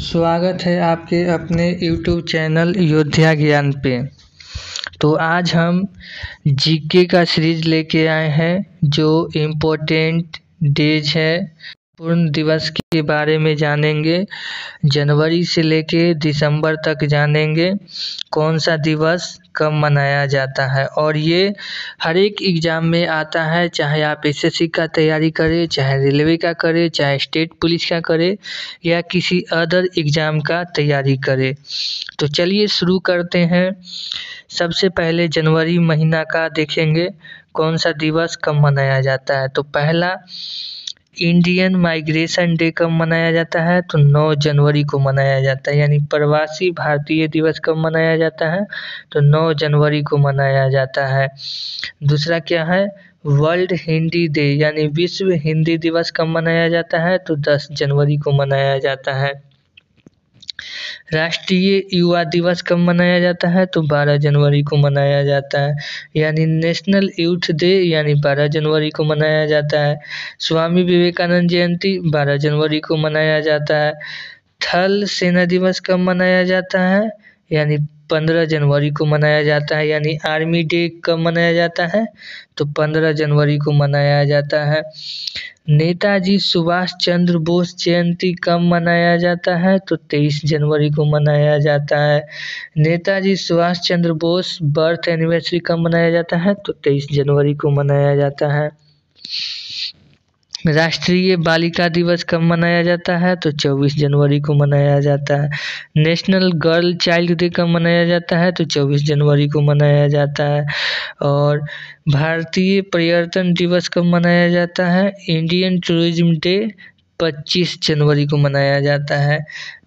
स्वागत है आपके अपने YouTube चैनल योद्धा ज्ञान पे। तो आज हम जीके का सीरीज लेके आए हैं जो इम्पोर्टेंट डेज है। पूर्ण दिवस के बारे में जानेंगे, जनवरी से लेके दिसंबर तक जानेंगे कौन सा दिवस कब मनाया जाता है। और ये हर एक एग्ज़ाम में आता है, चाहे आप एसएससी का तैयारी करें, चाहे रेलवे का करें, चाहे स्टेट पुलिस का करें या किसी अदर एग्ज़ाम का तैयारी करें। तो चलिए शुरू करते हैं। सबसे पहले जनवरी महीना का देखेंगे कौन सा दिवस कब मनाया जाता है। तो पहला इंडियन माइग्रेशन डे कब मनाया जाता है, तो 9 जनवरी को मनाया जाता है। यानी प्रवासी भारतीय दिवस कब मनाया जाता है, तो 9 जनवरी को मनाया जाता है। दूसरा क्या है, वर्ल्ड हिंदी डे यानी विश्व हिंदी दिवस कब मनाया जाता है, तो 10 जनवरी को मनाया जाता है। राष्ट्रीय युवा दिवस कब मनाया जाता है, तो 12 जनवरी को मनाया जाता है। यानी नेशनल यूथ डे यानी 12 जनवरी को मनाया जाता है। स्वामी विवेकानंद जयंती 12 जनवरी को मनाया जाता है। थल सेना दिवस कब मनाया जाता है, यानी 15 जनवरी को मनाया जाता है। यानी आर्मी डे कब मनाया जाता है, तो 15 जनवरी को मनाया जाता है। नेताजी सुभाष चंद्र बोस जयंती कब मनाया जाता है, तो 23 जनवरी को मनाया जाता है। नेताजी सुभाष चंद्र बोस बर्थ एनिवर्सरी कब मनाया जाता है, तो 23 जनवरी को मनाया जाता है। राष्ट्रीय बालिका दिवस कब मनाया जाता है, तो 24 जनवरी को मनाया जाता है। नेशनल गर्ल चाइल्ड डे कब मनाया जाता है, तो 24 जनवरी को मनाया जाता है। और भारतीय पर्यटन दिवस कब मनाया जाता है, इंडियन टूरिज्म डे 25 जनवरी को मनाया जाता है।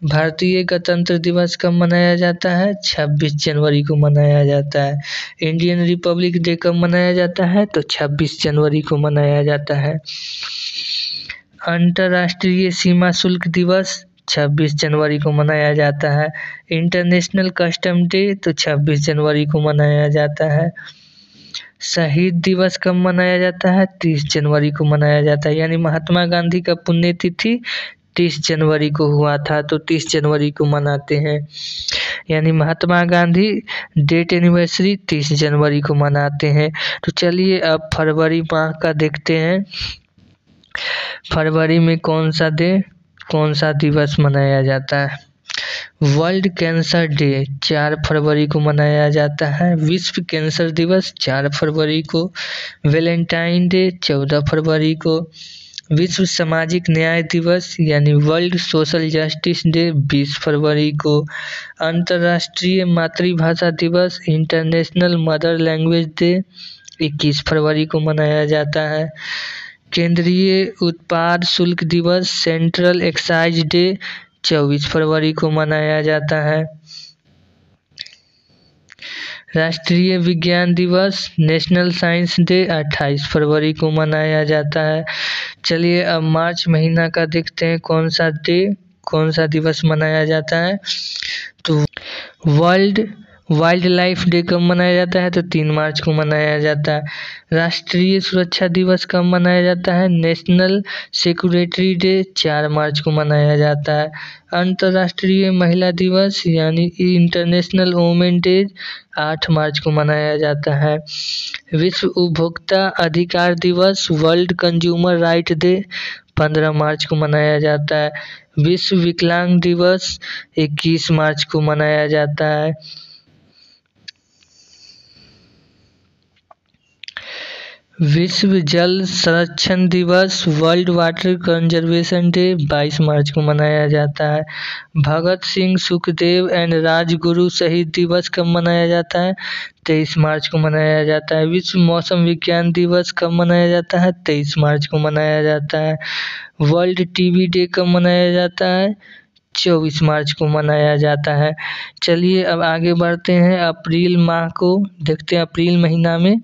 भारतीय गणतंत्र दिवस कब मनाया जाता है, 26 जनवरी को मनाया जाता है। इंडियन रिपब्लिक डे कब मनाया जाता है, तो 26 जनवरी को मनाया जाता है। अंतर्राष्ट्रीय सीमा शुल्क दिवस 26 जनवरी को मनाया जाता है। इंटरनेशनल कस्टम डे तो 26 जनवरी को मनाया जाता है। शहीद दिवस कब मनाया जाता है, 30 जनवरी को मनाया जाता है। यानी महात्मा गांधी का पुण्यतिथि 30 जनवरी को हुआ था, तो 30 जनवरी को मनाते हैं। यानी महात्मा गांधी डेट एनिवर्सरी 30 जनवरी को मनाते हैं। तो चलिए अब फरवरी माह का देखते हैं। फरवरी में कौन सा दिवस मनाया जाता है। वर्ल्ड कैंसर डे 4 फरवरी को मनाया जाता है। विश्व कैंसर दिवस 4 फरवरी को। वैलेंटाइन डे 14 फरवरी को। विश्व सामाजिक न्याय दिवस यानी वर्ल्ड सोशल जस्टिस डे 20 फरवरी को। अंतर्राष्ट्रीय मातृभाषा दिवस इंटरनेशनल मदर लैंग्वेज डे 21 फरवरी को मनाया जाता है। केंद्रीय उत्पाद शुल्क दिवस सेंट्रल एक्साइज डे 24 फरवरी को मनाया जाता है। राष्ट्रीय विज्ञान दिवस नेशनल साइंस डे 28 फरवरी को मनाया जाता है। चलिए अब मार्च महीना का देखते हैं कौन सा दिवस मनाया जाता है। तो वर्ल्ड वाइल्ड लाइफ डे कब मनाया जाता है, तो 3 मार्च को मनाया जाता है। राष्ट्रीय सुरक्षा दिवस कब मनाया जाता है, नेशनल सिक्योरिटी डे 4 मार्च को मनाया जाता है। अंतर्राष्ट्रीय महिला दिवस यानी इंटरनेशनल वुमेन डे 8 मार्च को मनाया जाता है। विश्व उपभोक्ता अधिकार दिवस वर्ल्ड कंज्यूमर राइट डे 15 मार्च को मनाया जाता है। विश्व विकलांग दिवस 21 मार्च को मनाया जाता है। विश्व जल संरक्षण दिवस वर्ल्ड वाटर कंजर्वेशन डे 22 मार्च को मनाया जाता है। भगत सिंह सुखदेव एंड राजगुरु शहीद दिवस कब मनाया जाता है, 23 मार्च को मनाया जाता है। विश्व मौसम विज्ञान दिवस कब मनाया जाता है, 23 मार्च को मनाया जाता है। वर्ल्ड टीबी डे कब मनाया जाता है, 24 मार्च को मनाया जाता है। चलिए अब आगे बढ़ते हैं। अप्रैल माह को देखते हैं। अप्रैल महीना में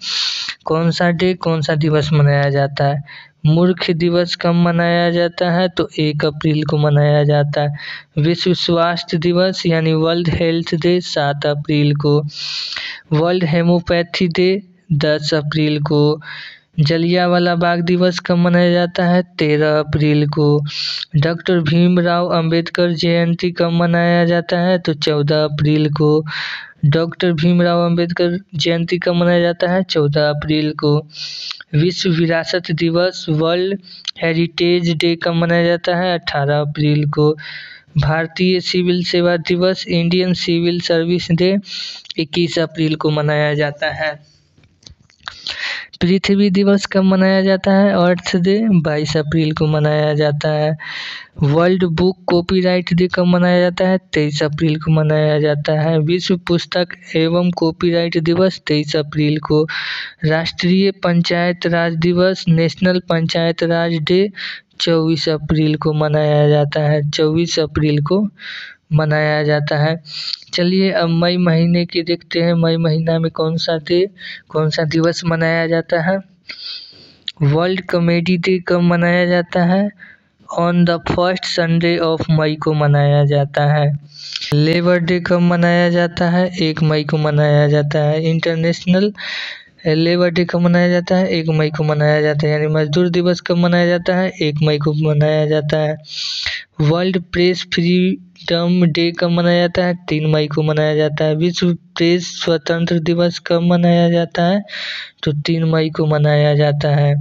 कौन सा दिवस मनाया जाता है। मूर्ख दिवस कब मनाया जाता है, तो 1 अप्रैल को मनाया जाता है। विश्व स्वास्थ्य दिवस यानी वर्ल्ड हेल्थ डे 7 अप्रैल को। वर्ल्ड हेमोपैथी डे 10 अप्रैल को। जलियांवाला बाग दिवस कब मनाया जाता है? 13 अप्रैल को। डॉक्टर भीमराव अंबेडकर जयंती कब मनाया जाता है? तो 14 अप्रैल को। डॉक्टर भीमराव अंबेडकर जयंती कब मनाया जाता है? 14 अप्रैल को। विश्व विरासत दिवस वर्ल्ड हेरिटेज डे कब मनाया जाता है? 18 अप्रैल को। भारतीय सिविल सेवा दिवस इंडियन सिविल सर्विस डे 21 अप्रैल को मनाया जाता है। पृथ्वी दिवस कब मनाया जाता है? अर्थ डे 22 अप्रैल को मनाया जाता है। वर्ल्ड बुक कॉपीराइट डे कब मनाया जाता है? 23 अप्रैल को मनाया जाता है। विश्व पुस्तक एवं कॉपीराइट दिवस 23 अप्रैल को। राष्ट्रीय पंचायत राज दिवस नेशनल पंचायत राज डे 24 अप्रैल को मनाया जाता है। 24 अप्रैल को मनाया जाता है। चलिए अब मई महीने की देखते हैं। मई महीना में कौन सा दिवस मनाया जाता है? वर्ल्ड कॉमेडी डे कब मनाया जाता है? On the first Sunday of May को मनाया जाता है। लेबर डे कब मनाया जाता है? 1 मई को मनाया जाता है। इंटरनेशनल लेबर डे कब मनाया जाता है? 1 मई को मनाया जाता है। यानी मजदूर दिवस कब मनाया जाता है? 1 मई को मनाया जाता है। वर्ल्ड प्रेस फ्रीडम डे कब मनाया जाता है? 3 मई को मनाया जाता है। विश्व प्रेस स्वतंत्र दिवस कब मनाया जाता है? तो 3 मई को मनाया जाता है।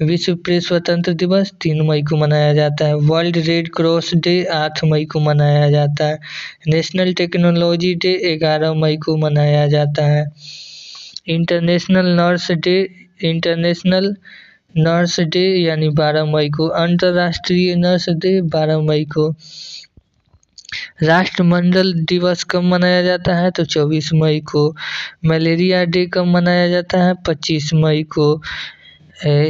विश्व प्रेस स्वतंत्र दिवस 3 मई को मनाया जाता है। वर्ल्ड रेड क्रॉस डे 8 मई को मनाया जाता है। नेशनल टेक्नोलॉजी डे 11 मई को मनाया जाता है। इंटरनेशनल नर्स डे यानी 12 मई को। अंतर्राष्ट्रीय नर्स डे 12 मई को। राष्ट्रमंडल दिवस कब मनाया जाता है? तो 24 मई को। मलेरिया डे कब मनाया जाता है? 25 मई को।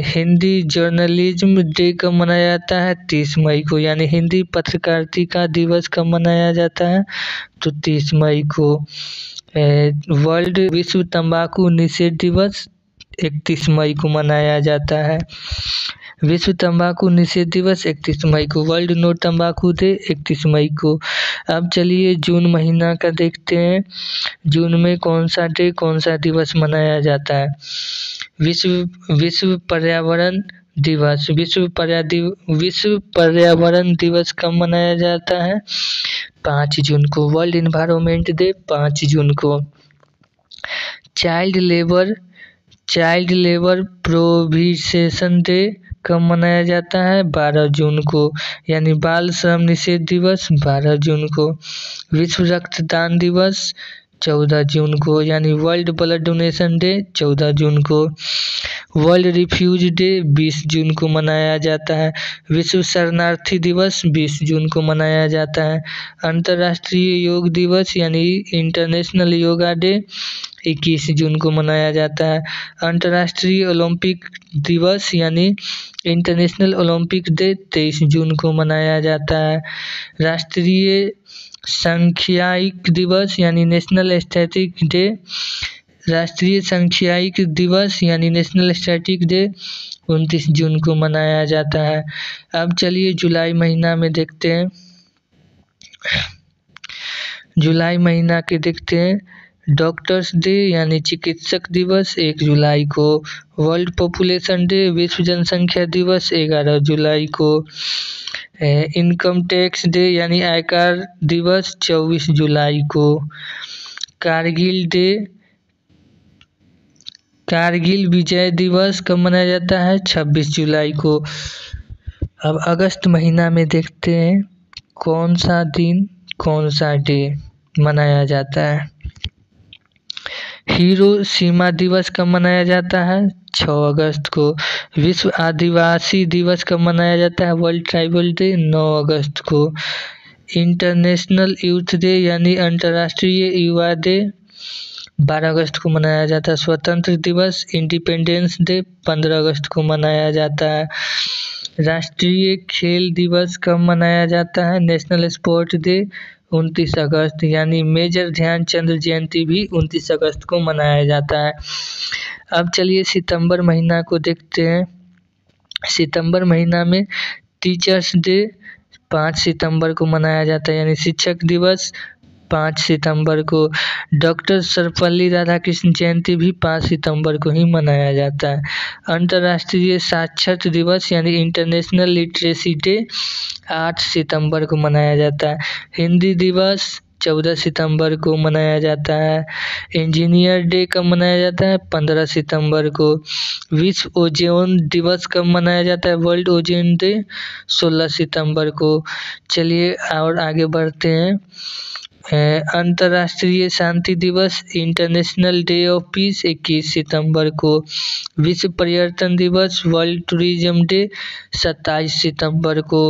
हिंदी जर्नलिज्म डे कब मनाया जाता है? 30 मई को। यानी हिंदी पत्रकारिता दिवस कब मनाया जाता है? तो 30 मई को। वर्ल्ड विश्व तंबाकू निषेध दिवस 31 मई को मनाया जाता है। विश्व तंबाकू निषेध दिवस 31 मई को। वर्ल्ड नो तंबाकू डे 31 मई को। अब चलिए जून महीना का देखते हैं। जून में कौन सा दिवस मनाया जाता है? विश्व पर्यावरण दिवस। विश्व पर्यावरण दिवस कब मनाया जाता है? 5 जून को। वर्ल्ड इन्वायरमेंट डे 5 जून को। चाइल्ड लेबर प्रोहिबिशन डे कब मनाया जाता है? 12 जून को। यानी बाल श्रम निषेध दिवस 12 जून को। विश्व रक्तदान दिवस 14 जून को। यानी वर्ल्ड ब्लड डोनेशन डे 14 जून को। वर्ल्ड रिफ्यूज डे 20 जून को मनाया जाता है। विश्व शरणार्थी दिवस 20 जून को मनाया जाता है। अंतर्राष्ट्रीय योग दिवस यानी इंटरनेशनल योगा डे 21 जून को मनाया जाता है। अंतर्राष्ट्रीय ओलंपिक दिवस यानी इंटरनेशनल ओलंपिक डे 23 जून को मनाया जाता है। राष्ट्रीय सांख्यिकी दिवस यानी नेशनल स्टैटिस्टिक्स डे। राष्ट्रीय सांख्यिकी दिवस यानी नेशनल स्टैटिस्टिक्स डे 29 जून को मनाया जाता है। अब चलिए जुलाई महीना में देखते हैं। जुलाई महीना के देखते हैं। डॉक्टर्स डे यानी चिकित्सक दिवस 1 जुलाई को। वर्ल्ड पॉपुलेशन डे विश्व जनसंख्या दिवस 11 जुलाई को। इनकम टैक्स डे यानी आयकर दिवस 24 जुलाई को। कारगिल विजय दिवस कब मनाया जाता है? 26 जुलाई को। अब अगस्त महीना में देखते हैं कौन सा डे मनाया जाता है। हिरोशिमा दिवस कब मनाया जाता है? 6 अगस्त को। विश्व आदिवासी दिवस कब मनाया जाता है? वर्ल्ड ट्राइबल डे 9 अगस्त को। इंटरनेशनल यूथ डे यानी अंतर्राष्ट्रीय युवा डे 12 अगस्त को मनाया जाता है। स्वतंत्र दिवस इंडिपेंडेंस डे 15 अगस्त को मनाया जाता है। राष्ट्रीय खेल दिवस कब मनाया जाता है? नेशनल स्पोर्ट डे 29 अगस्त। यानी मेजर ध्यानचंद जयंती भी 29 अगस्त को मनाया जाता है। अब चलिए सितंबर महीना को देखते हैं। सितंबर महीना में टीचर्स डे 5 सितंबर को मनाया जाता है। यानी शिक्षक दिवस 5 सितंबर को। डॉक्टर सर्वपल्ली राधाकृष्ण जयंती भी 5 सितंबर को ही मनाया जाता है। अंतर्राष्ट्रीय साक्षरता दिवस यानी इंटरनेशनल लिटरेसी डे 8 सितंबर को मनाया जाता है। हिंदी दिवस 14 सितंबर को मनाया जाता है। इंजीनियर डे कब मनाया जाता है? 15 सितंबर को। विश्व ओजोन दिवस कब मनाया जाता है? वर्ल्ड ओजोन डे 16 सितंबर को। चलिए और आगे बढ़ते हैं। अंतर्राष्ट्रीय शांति दिवस इंटरनेशनल डे ऑफ पीस 21 सितंबर को। विश्व पर्यटन दिवस वर्ल्ड टूरिज्म डे 27 सितंबर को।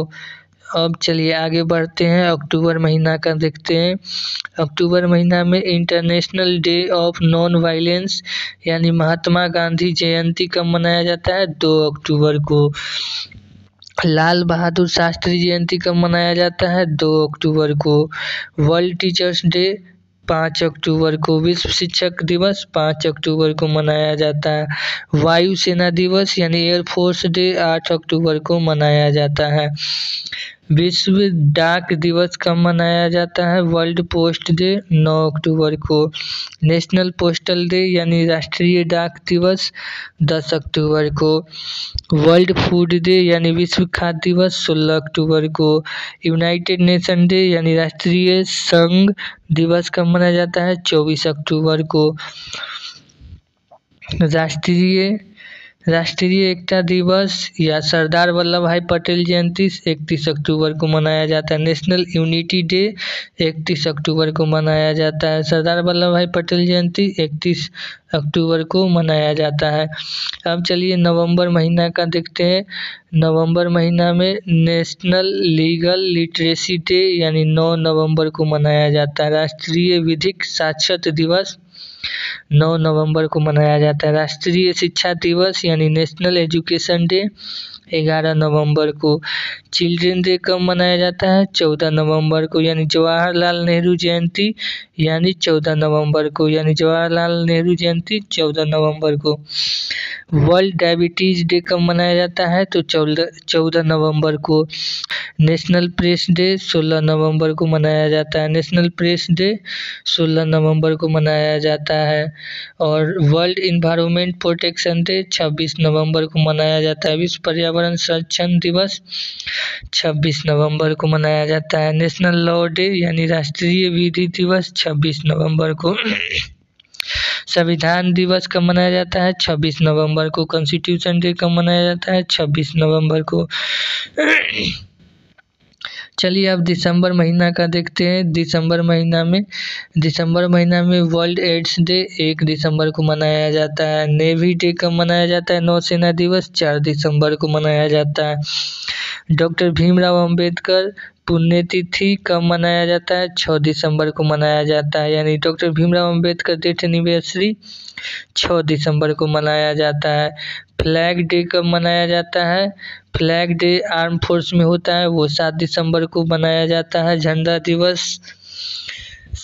अब चलिए आगे बढ़ते हैं, अक्टूबर महीना का देखते हैं। अक्टूबर महीना में international day of non violence यानी महात्मा गांधी जयंती कब मनाया जाता है? 2 अक्टूबर को। लाल बहादुर शास्त्री जयंती कब मनाया जाता है? 2 अक्टूबर को। वर्ल्ड टीचर्स डे 5 अक्टूबर को। विश्व शिक्षक दिवस 5 अक्टूबर को मनाया जाता है। वायुसेना दिवस यानी एयरफोर्स डे 8 अक्टूबर को मनाया जाता है। विश्व डाक दिवस कब मनाया जाता है? वर्ल्ड पोस्ट डे 9 अक्टूबर को। नेशनल पोस्टल डे यानी राष्ट्रीय डाक दिवस 10 अक्टूबर को। वर्ल्ड फूड डे यानी विश्व खाद्य दिवस 16 अक्टूबर को। यूनाइटेड नेशन डे यानी राष्ट्रीय संघ दिवस कब मनाया जाता है? 24 अक्टूबर को। राष्ट्रीय एकता दिवस या सरदार वल्लभ भाई पटेल जयंती 31 अक्टूबर को मनाया जाता है। नेशनल यूनिटी डे 31 अक्टूबर को मनाया जाता है। सरदार वल्लभ भाई पटेल जयंती 31 अक्टूबर को मनाया जाता है। अब चलिए नवंबर महीना का देखते हैं। नवंबर महीना में नेशनल लीगल लिटरेसी डे यानी 9 नवंबर को मनाया जाता है। राष्ट्रीय विधिक साक्षरता दिवस 9 नवंबर को मनाया जाता है। राष्ट्रीय शिक्षा दिवस यानी नेशनल एजुकेशन डे 11 नवंबर को। चिल्ड्रन डे कब मनाया जाता है? 14 नवंबर को यानी जवाहरलाल नेहरू जयंती यानी 14 नवंबर को यानी जवाहरलाल नेहरू जयंती 14 नवंबर को। वर्ल्ड डायबिटीज डे कब मनाया जाता है? तो 14 नवंबर को। नेशनल प्रेस डे 16 नवंबर को मनाया जाता है। नेशनल प्रेस डे 16 नवंबर को मनाया जाता है। और वर्ल्ड इन्वायरमेंट प्रोटेक्शन डे 26 नवंबर को मनाया जाता है। विश्व पर्यावरण संरक्षण दिवस 26 नवंबर को मनाया जाता है। नेशनल लॉ डे यानी राष्ट्रीय विधि दिवस 26 नवंबर को। संविधान दिवस कब मनाया जाता है? 26 नवंबर को। कॉन्स्टिट्यूशन डे कब मनाया जाता है? 26 नवंबर को। चलिए अब दिसंबर महीना का देखते हैं। दिसंबर महीना में वर्ल्ड एड्स डे 1 दिसंबर को मनाया जाता है। नेवी डे कब मनाया जाता है? नौसेना दिवस 4 दिसंबर को मनाया जाता है। डॉक्टर भीमराव अंबेडकर पुण्यतिथि कब मनाया जाता है? 6 दिसंबर को मनाया जाता है। यानी doctor Bhimrao Ambedkar death anniversary 6 दिसंबर को मनाया जाता है। फ्लैग डे कब मनाया जाता है? फ्लैग डे आर्म फोर्स में होता है, वो 7 दिसंबर को मनाया जाता है। झंडा दिवस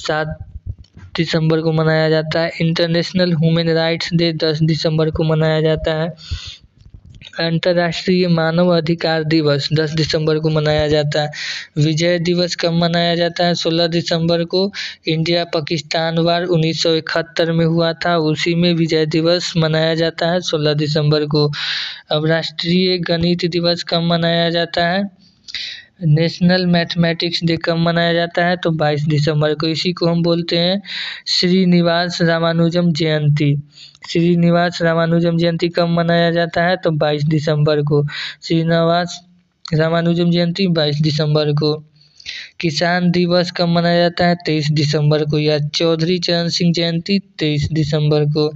7 दिसंबर को मनाया जाता है। इंटरनेशनल ह्यूमन राइट्स डे 10 दिसंबर को मनाया जाता है। अंतर्राष्ट्रीय मानव अधिकार दिवस 10 दिसंबर को मनाया जाता है। विजय दिवस कब मनाया जाता है? 16 दिसंबर को। इंडिया पाकिस्तान वार 1971 में हुआ था, उसी में विजय दिवस मनाया जाता है 16 दिसंबर को। अब राष्ट्रीय गणित दिवस कब मनाया जाता है? नेशनल मैथमेटिक्स डे कब मनाया जाता है? तो 22 दिसंबर को। इसी को हम बोलते हैं श्रीनिवास रामानुजम जयंती। श्रीनिवास रामानुजम जयंती कब मनाया जाता है? तो 22 दिसंबर को। श्रीनिवास रामानुजम जयंती 22 दिसंबर को। किसान दिवस कब मनाया जाता है? 23 दिसंबर को। या चौधरी चरण सिंह जयंती 23 दिसंबर को।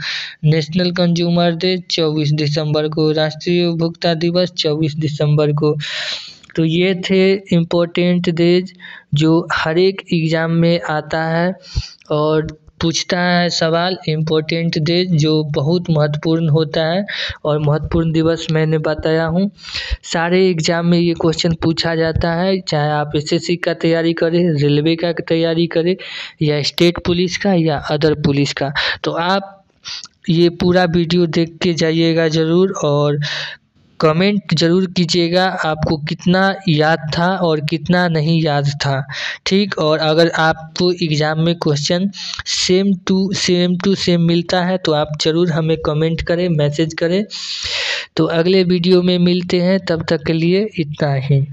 नेशनल कंज्यूमर डे 24 दिसंबर को। राष्ट्रीय उपभोक्ता दिवस 24 दिसंबर को। तो ये थे इम्पोर्टेंट डेज जो हर एक एग्ज़ाम में आता है और पूछता है सवाल। इम्पोर्टेंट डेज जो बहुत महत्वपूर्ण होता है और महत्वपूर्ण दिवस मैंने बताया हूँ। सारे एग्ज़ाम में ये क्वेश्चन पूछा जाता है, चाहे आप एसएससी का तैयारी करें, रेलवे का तैयारी करें या स्टेट पुलिस का या अदर पुलिस का। तो आप ये पूरा वीडियो देख के जाइएगा ज़रूर और कमेंट ज़रूर कीजिएगा आपको कितना याद था और कितना नहीं याद था, ठीक। और अगर आपको एग्ज़ाम में क्वेश्चन सेम टू सेम मिलता है तो आप ज़रूर हमें कमेंट करें, मैसेज करें। तो अगले वीडियो में मिलते हैं, तब तक के लिए इतना ही।